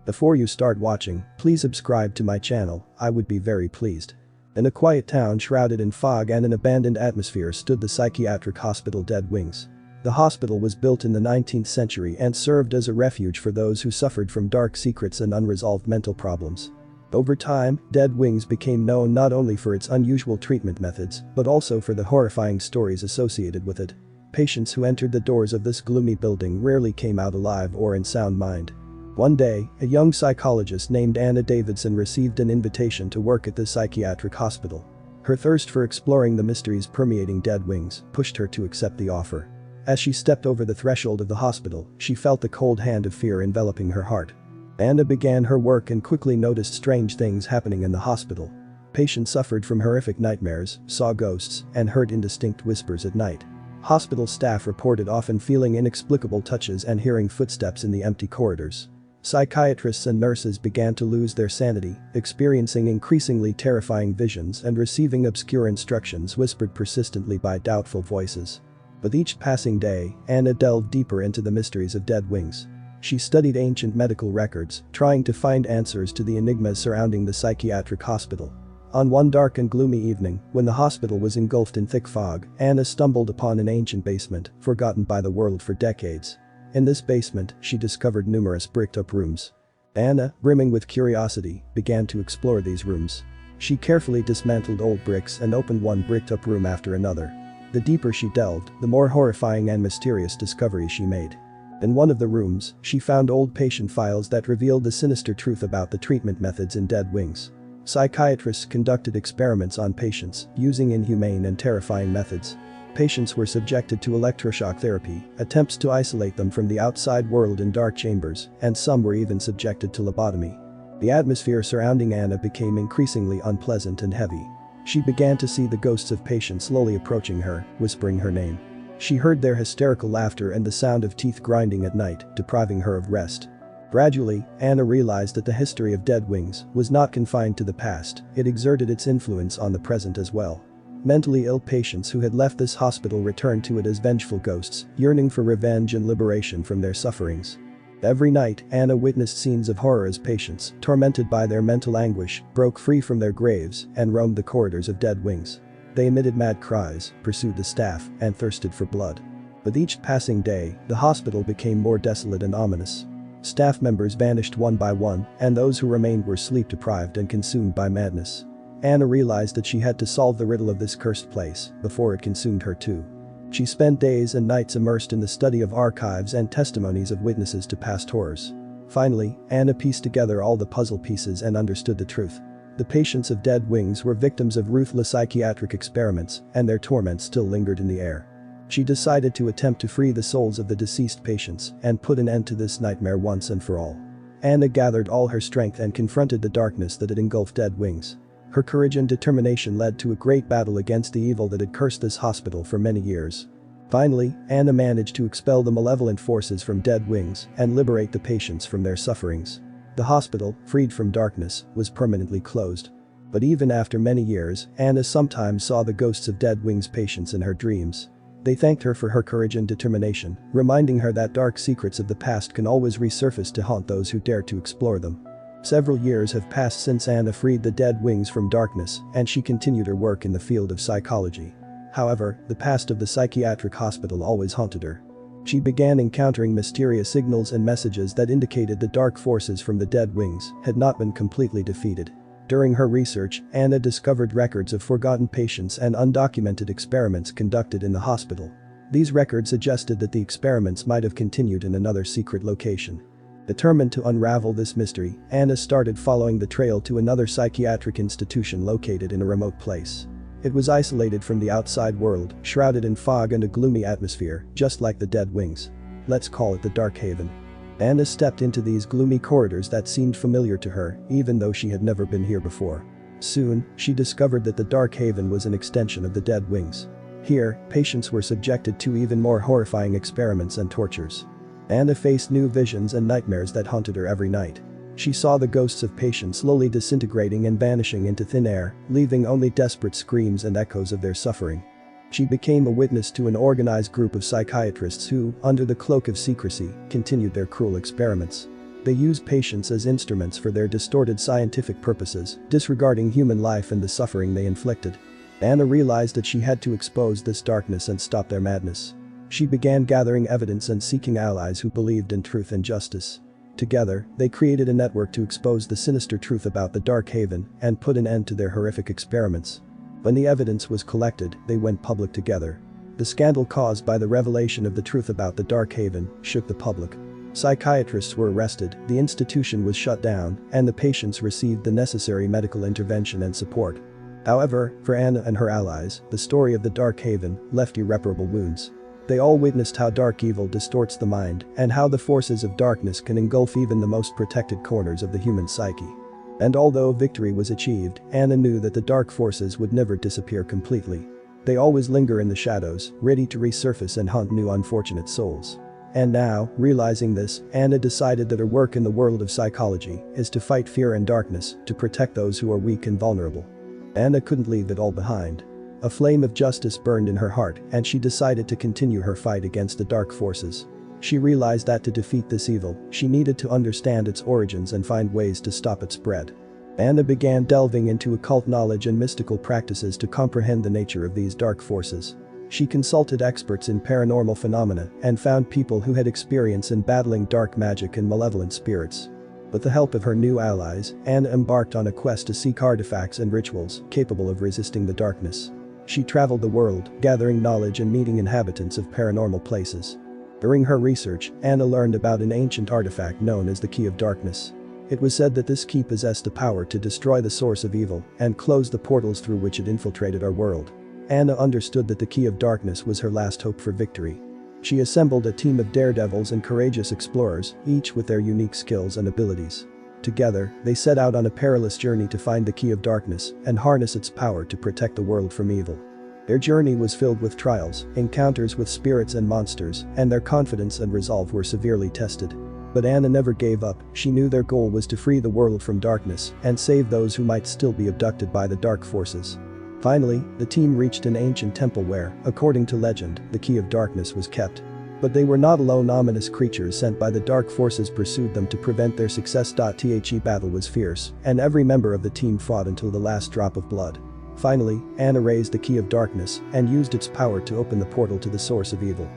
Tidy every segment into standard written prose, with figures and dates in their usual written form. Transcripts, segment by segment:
Before you start watching, please subscribe to my channel, I would be very pleased. In a quiet town shrouded in fog and an abandoned atmosphere stood the psychiatric hospital Dead Wings. The hospital was built in the 19th century and served as a refuge for those who suffered from dark secrets and unresolved mental problems. Over time, Dead Wings became known not only for its unusual treatment methods, but also for the horrifying stories associated with it. Patients who entered the doors of this gloomy building rarely came out alive or in sound mind. One day, a young psychologist named Anna Davidson received an invitation to work at this psychiatric hospital. Her thirst for exploring the mysteries permeating Dead Wings pushed her to accept the offer. As she stepped over the threshold of the hospital, she felt the cold hand of fear enveloping her heart. Anna began her work and quickly noticed strange things happening in the hospital. Patients suffered from horrific nightmares, saw ghosts, and heard indistinct whispers at night. Hospital staff reported often feeling inexplicable touches and hearing footsteps in the empty corridors. Psychiatrists and nurses began to lose their sanity, experiencing increasingly terrifying visions and receiving obscure instructions whispered persistently by doubtful voices. With each passing day, Anna delved deeper into the mysteries of Dead Wings. She studied ancient medical records, trying to find answers to the enigmas surrounding the psychiatric hospital. On one dark and gloomy evening, when the hospital was engulfed in thick fog, Anna stumbled upon an ancient basement, forgotten by the world for decades. In this basement, she discovered numerous bricked-up rooms. Anna, brimming with curiosity, began to explore these rooms. She carefully dismantled old bricks and opened one bricked-up room after another. The deeper she delved, the more horrifying and mysterious discoveries she made. In one of the rooms, she found old patient files that revealed the sinister truth about the treatment methods in Dead Wings. Psychiatrists conducted experiments on patients, using inhumane and terrifying methods. Patients were subjected to electroshock therapy, attempts to isolate them from the outside world in dark chambers, and some were even subjected to lobotomy. The atmosphere surrounding Anna became increasingly unpleasant and heavy. She began to see the ghosts of patients slowly approaching her, whispering her name. She heard their hysterical laughter and the sound of teeth grinding at night, depriving her of rest. Gradually, Anna realized that the history of Dead Wings was not confined to the past, it exerted its influence on the present as well. Mentally ill patients who had left this hospital returned to it as vengeful ghosts, yearning for revenge and liberation from their sufferings. Every night, Anna witnessed scenes of horror as patients, tormented by their mental anguish, broke free from their graves and roamed the corridors of Dead Wings. They emitted mad cries, pursued the staff, and thirsted for blood. With each passing day, the hospital became more desolate and ominous. Staff members vanished one by one, and those who remained were sleep-deprived and consumed by madness. Anna realized that she had to solve the riddle of this cursed place before it consumed her too. She spent days and nights immersed in the study of archives and testimonies of witnesses to past horrors. Finally, Anna pieced together all the puzzle pieces and understood the truth. The patients of Dead Wings were victims of ruthless psychiatric experiments, and their torment still lingered in the air. She decided to attempt to free the souls of the deceased patients and put an end to this nightmare once and for all. Anna gathered all her strength and confronted the darkness that had engulfed Dead Wings. Her courage and determination led to a great battle against the evil that had cursed this hospital for many years. Finally, Anna managed to expel the malevolent forces from Dead Wings and liberate the patients from their sufferings. The hospital, freed from darkness, was permanently closed. But even after many years, Anna sometimes saw the ghosts of Dead Wings patients in her dreams. They thanked her for her courage and determination, reminding her that dark secrets of the past can always resurface to haunt those who dare to explore them. Several years have passed since Anna freed the Dead Wings from darkness, and she continued her work in the field of psychology. However, the past of the psychiatric hospital always haunted her. She began encountering mysterious signals and messages that indicated the dark forces from the Dead Wings had not been completely defeated. During her research, Anna discovered records of forgotten patients and undocumented experiments conducted in the hospital. These records suggested that the experiments might have continued in another secret location. Determined to unravel this mystery, Anna started following the trail to another psychiatric institution located in a remote place. It was isolated from the outside world, shrouded in fog and a gloomy atmosphere, just like the Dead Wings. Let's call it the Dark Haven. Anna stepped into these gloomy corridors that seemed familiar to her, even though she had never been here before. Soon, she discovered that the Dark Haven was an extension of the Dead Wings. Here, patients were subjected to even more horrifying experiments and tortures. Anna faced new visions and nightmares that haunted her every night. She saw the ghosts of patients slowly disintegrating and vanishing into thin air, leaving only desperate screams and echoes of their suffering. She became a witness to an organized group of psychiatrists who, under the cloak of secrecy, continued their cruel experiments. They use patients as instruments for their distorted scientific purposes, disregarding human life and the suffering they inflicted. Anna realized that she had to expose this darkness and stop their madness. She began gathering evidence and seeking allies who believed in truth and justice. Together, they created a network to expose the sinister truth about the Dark Haven and put an end to their horrific experiments. When the evidence was collected, they went public together. The scandal caused by the revelation of the truth about the Dark Haven shook the public. Psychiatrists were arrested, the institution was shut down, and the patients received the necessary medical intervention and support. However, for Anna and her allies, the story of the Dark Haven left irreparable wounds. They all witnessed how dark evil distorts the mind and how the forces of darkness can engulf even the most protected corners of the human psyche. And although victory was achieved, Anna knew that the dark forces would never disappear completely. They always linger in the shadows, ready to resurface and hunt new unfortunate souls. And now, realizing this, Anna decided that her work in the world of psychology is to fight fear and darkness, to protect those who are weak and vulnerable. Anna couldn't leave it all behind. A flame of justice burned in her heart, and she decided to continue her fight against the dark forces. She realized that to defeat this evil, she needed to understand its origins and find ways to stop its spread. Anna began delving into occult knowledge and mystical practices to comprehend the nature of these dark forces. She consulted experts in paranormal phenomena and found people who had experience in battling dark magic and malevolent spirits. With the help of her new allies, Anna embarked on a quest to seek artifacts and rituals capable of resisting the darkness. She traveled the world, gathering knowledge and meeting inhabitants of paranormal places. During her research, Anna learned about an ancient artifact known as the Key of Darkness. It was said that this key possessed the power to destroy the source of evil and close the portals through which it infiltrated our world. Anna understood that the Key of Darkness was her last hope for victory. She assembled a team of daredevils and courageous explorers, each with their unique skills and abilities. Together, they set out on a perilous journey to find the Key of Darkness and harness its power to protect the world from evil. Their journey was filled with trials, encounters with spirits and monsters, and their confidence and resolve were severely tested. But Anna never gave up. She knew their goal was to free the world from darkness and save those who might still be abducted by the dark forces. Finally, the team reached an ancient temple where, according to legend, the Key of Darkness was kept. But they were not alone. Ominous creatures sent by the dark forces pursued them to prevent their success. The battle was fierce, and every member of the team fought until the last drop of blood. Finally, Anna raised the Key of Darkness and used its power to open the portal to the source of evil.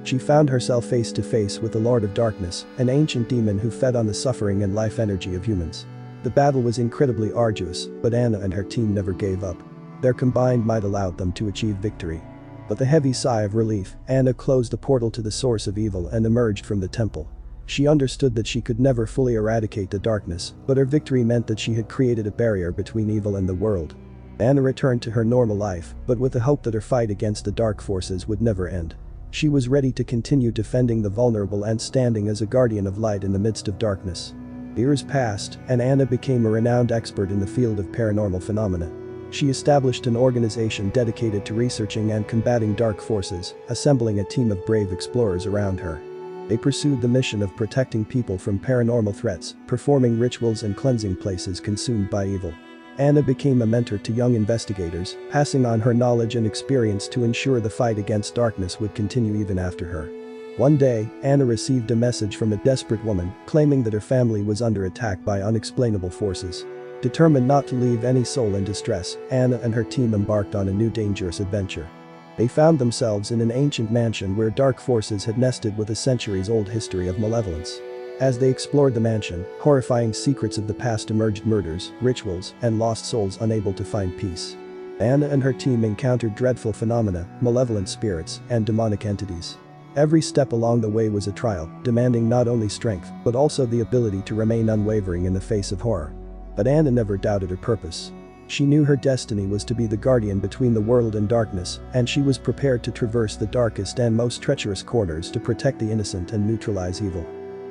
She found herself face to face with the Lord of Darkness, an ancient demon who fed on the suffering and life energy of humans. The battle was incredibly arduous, but Anna and her team never gave up. Their combined might allowed them to achieve victory. With a heavy sigh of relief, Anna closed the portal to the source of evil and emerged from the temple. She understood that she could never fully eradicate the darkness, but her victory meant that she had created a barrier between evil and the world. Anna returned to her normal life, but with the hope that her fight against the dark forces would never end. She was ready to continue defending the vulnerable and standing as a guardian of light in the midst of darkness. Years passed, and Anna became a renowned expert in the field of paranormal phenomena. She established an organization dedicated to researching and combating dark forces, assembling a team of brave explorers around her. They pursued the mission of protecting people from paranormal threats, performing rituals and cleansing places consumed by evil. Anna became a mentor to young investigators, passing on her knowledge and experience to ensure the fight against darkness would continue even after her. One day, Anna received a message from a desperate woman claiming that her family was under attack by unexplainable forces. Determined not to leave any soul in distress, Anna and her team embarked on a new dangerous adventure. They found themselves in an ancient mansion where dark forces had nested with a centuries-old history of malevolence. As they explored the mansion, horrifying secrets of the past emerged: murders, rituals, and lost souls unable to find peace. Anna and her team encountered dreadful phenomena, malevolent spirits, and demonic entities. Every step along the way was a trial, demanding not only strength, but also the ability to remain unwavering in the face of horror. But Anna never doubted her purpose. She knew her destiny was to be the guardian between the world and darkness, and she was prepared to traverse the darkest and most treacherous corners to protect the innocent and neutralize evil.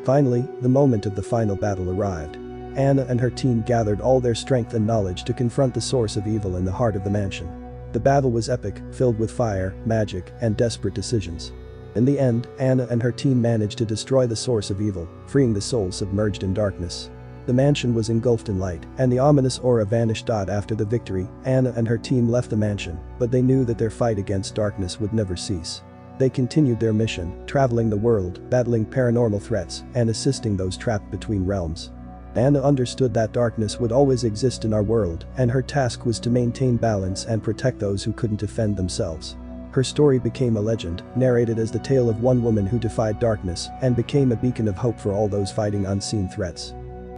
Finally, the moment of the final battle arrived. Anna and her team gathered all their strength and knowledge to confront the source of evil in the heart of the mansion. The battle was epic, filled with fire, magic, and desperate decisions. In the end, Anna and her team managed to destroy the source of evil, freeing the souls submerged in darkness. The mansion was engulfed in light, and the ominous aura vanished. After the victory, Anna and her team left the mansion, but they knew that their fight against darkness would never cease. They continued their mission, traveling the world, battling paranormal threats, and assisting those trapped between realms. Anna understood that darkness would always exist in our world, and her task was to maintain balance and protect those who couldn't defend themselves. Her story became a legend, narrated as the tale of one woman who defied darkness and became a beacon of hope for all those fighting unseen threats.